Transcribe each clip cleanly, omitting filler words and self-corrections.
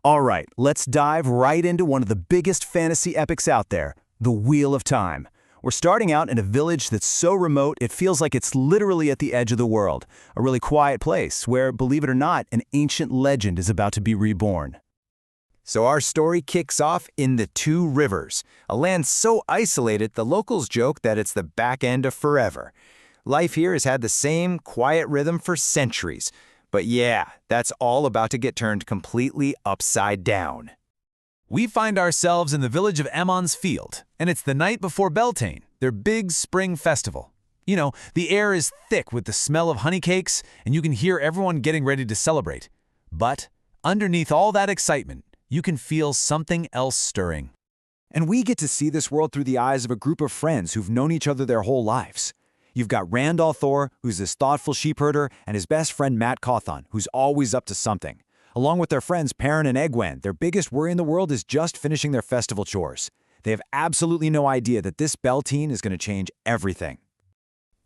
All right, let's dive right into one of the biggest fantasy epics out there, The Wheel of Time. We're starting out in a village that's so remote it feels like it's literally at the edge of the world, a really quiet place where, believe it or not, an ancient legend is about to be reborn. So our story kicks off in the Two Rivers, a land so isolated the locals joke that it's the back end of forever. Life here has had the same quiet rhythm for centuries, but yeah, that's all about to get turned completely upside down. We find ourselves in the village of Emond's field, and it's the night before Bel Tine, their big spring festival. You know, the air is thick with the smell of honey cakes, and you can hear everyone getting ready to celebrate. But underneath all that excitement, you can feel something else stirring. And we get to see this world through the eyes of a group of friends who've known each other their whole lives. You've got Randall Thor, who's this thoughtful sheepherder, and his best friend Mat Cauthon, who's always up to something. Along with their friends Perrin and Egwene, their biggest worry in the world is just finishing their festival chores. They have absolutely no idea that this Bel Tine is going to change everything.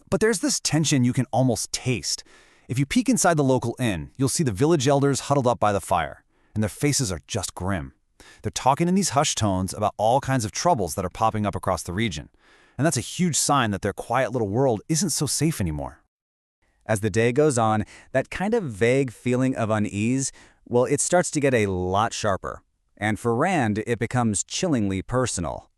But there's this tension you can almost taste. If you peek inside the local inn, you'll see the village elders huddled up by the fire, and their faces are just grim. They're talking in these hushed tones about all kinds of troubles that are popping up across the region. And that's a huge sign that their quiet little world isn't so safe anymore. As the day goes on, that kind of vague feeling of unease, well, it starts to get a lot sharper. And for Rand, it becomes chillingly personal.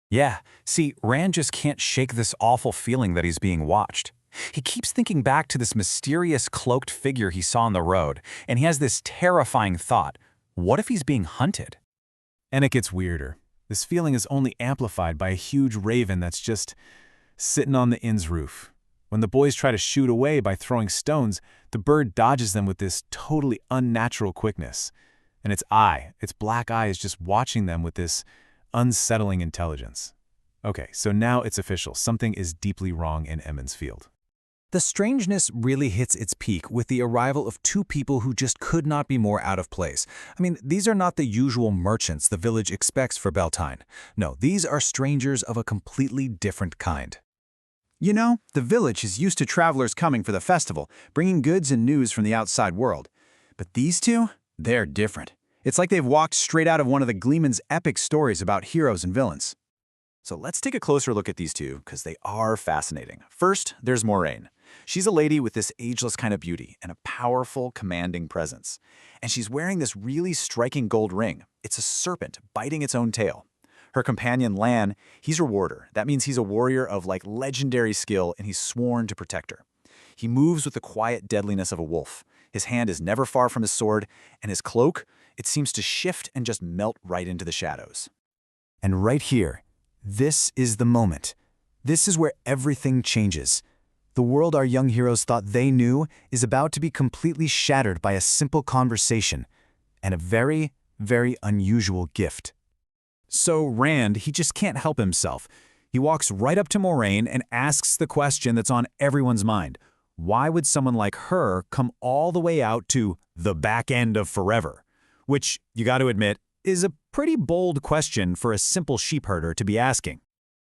Yeah, see, Rand just can't shake this awful feeling that he's being watched. He keeps thinking back to this mysterious cloaked figure he saw on the road, and he has this terrifying thought, what if he's being hunted? And it gets weirder. This feeling is only amplified by a huge raven that's just sitting on the inn's roof. When the boys try to shoot away by throwing stones, the bird dodges them with this totally unnatural quickness. And its black eye is just watching them with this unsettling intelligence. Okay, so now it's official. Something is deeply wrong in Emond's field. The strangeness really hits its peak with the arrival of two people who just could not be more out of place. I mean, these are not the usual merchants the village expects for Bel Tine. No, these are strangers of a completely different kind. You know, the village is used to travelers coming for the festival, bringing goods and news from the outside world. But these two, they're different. It's like they've walked straight out of one of the Gleeman's epic stories about heroes and villains. So let's take a closer look at these two, because they are fascinating. First, there's Moiraine. She's a lady with this ageless kind of beauty and a powerful, commanding presence. And she's wearing this really striking gold ring. It's a serpent biting its own tail. Her companion, Lan, he's her warder. That means he's a warrior of legendary skill, and he's sworn to protect her. He moves with the quiet deadliness of a wolf. His hand is never far from his sword, and his cloak, it seems to shift and just melt right into the shadows. And right here, this is the moment. This is where everything changes. The world our young heroes thought they knew is about to be completely shattered by a simple conversation and a very, very unusual gift. So Rand, he just can't help himself. He walks right up to Moiraine and asks the question that's on everyone's mind. Why would someone like her come all the way out to the back end of forever? Which, you got to admit, is a pretty bold question for a simple sheepherder to be asking.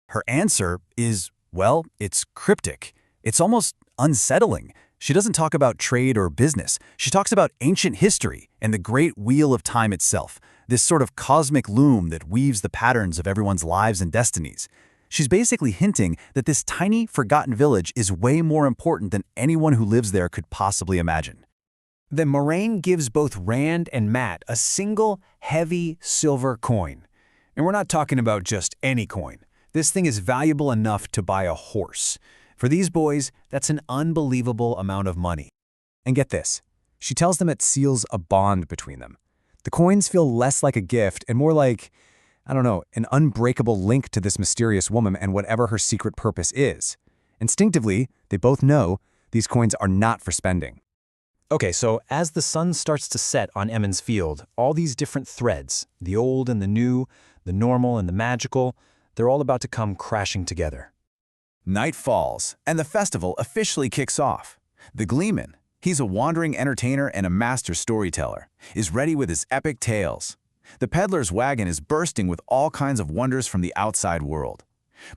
Her answer is, well, it's cryptic. It's almost unsettling. She doesn't talk about trade or business. She talks about ancient history and the great wheel of time itself, this sort of cosmic loom that weaves the patterns of everyone's lives and destinies. She's basically hinting that this tiny, forgotten village is way more important than anyone who lives there could possibly imagine. Then Moiraine gives both Rand and Mat a single, heavy silver coin. And we're not talking about just any coin. This thing is valuable enough to buy a horse. For these boys, that's an unbelievable amount of money. And get this, she tells them it seals a bond between them. The coins feel less like a gift and more like, I don't know, an unbreakable link to this mysterious woman and whatever her secret purpose is. Instinctively, they both know these coins are not for spending. Okay, so as the sun starts to set on Emond's field, all these different threads, the old and the new, the normal and the magical, they're all about to come crashing together. Night falls, and the festival officially kicks off. The Gleeman, he's a wandering entertainer and a master storyteller, is ready with his epic tales. The peddler's wagon is bursting with all kinds of wonders from the outside world.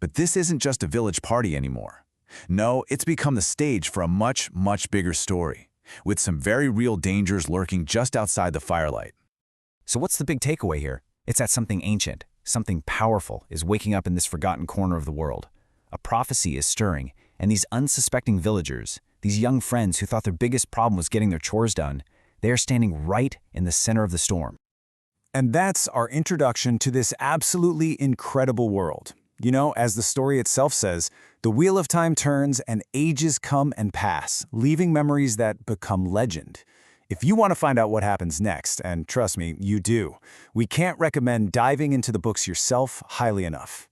But this isn't just a village party anymore. No, it's become the stage for a much, much bigger story, with some very real dangers lurking just outside the firelight. So what's the big takeaway here? It's that something ancient, something powerful is waking up in this forgotten corner of the world. A prophecy is stirring, and these unsuspecting villagers, these young friends who thought their biggest problem was getting their chores done, they are standing right in the center of the storm. And that's our introduction to this absolutely incredible world. You know, as the story itself says, the wheel of time turns and ages come and pass, leaving memories that become legend. If you want to find out what happens next, and trust me, you do, we can't recommend diving into the books yourself highly enough.